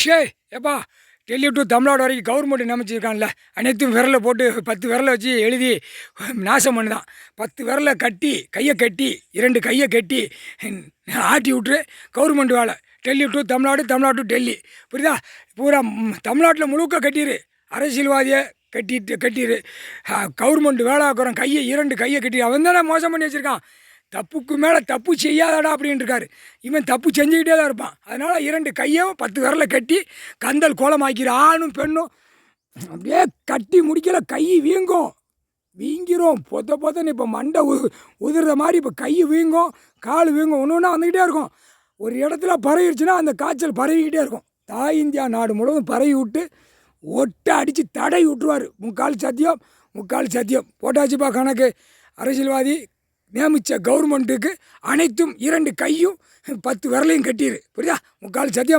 ஷேய் ஏப்பா டெல்லி டு தமிழ்நாடு வரைக்கும் கவர்மெண்ட் நியமிச்சிருக்கான்ல அனைத்தும் விரலை போட்டு 10 விரலை வச்சு எழுதி நாசம் பண்ணுதான். 10 விரலை கட்டி கையை கட்டி 2 கையை கட்டி ஆட்டி விட்டுரு கவர்மெண்ட் வேலை. டெல்லி டு தமிழ்நாடு, தமிழ்நாடு டு டெல்லி, புரியுதா? பூரா தமிழ்நாட்டில் முழுக்க கட்டிடு, அரசியல்வாதியை கட்டிடு, கவர்மெண்ட் வேலை ஆக்குறோம் கையை 2 கையை கட்டி. அவன் தானே மோசம் பண்ணி வச்சுருக்கான். தப்புக்கு மேலே தப்பு செய்யாதடா அப்படின்னு இருக்காரு. இவன் தப்பு செஞ்சுக்கிட்டே தான் இருப்பான். அதனால் 2 கையும் 10 விரலை கட்டி கந்தல் கோலமாக்கிற ஆணும் பெண்ணும் அப்படியே கட்டி முடிக்கல. கை வீங்கிரும் பொத்தன்னு. இப்போ மண்டை உதிர்ற மாதிரி இப்போ கை வீங்கும், கால் வீங்கும், ஒன்று ஒன்றா வந்துக்கிட்டே இருக்கும். ஒரு இடத்துல பரவிடுச்சுன்னா அந்த காய்ச்சல் பரவிக்கிட்டே இருக்கும். தாய் இந்தியா நாடு முழுவதும் பரவி விட்டு ஒட்டை அடித்து தடை விட்டுருவார். 3/4 சத்தியம் போட்டாச்சுப்பா கணக்கு. அரசியல்வாதி நியமித்த கவர்மெண்ட்டுக்கு அனைத்தும் 2 கையும் 10 விரலையும் கட்டிடு, புரியுதா? 3/4 சத்தியம்.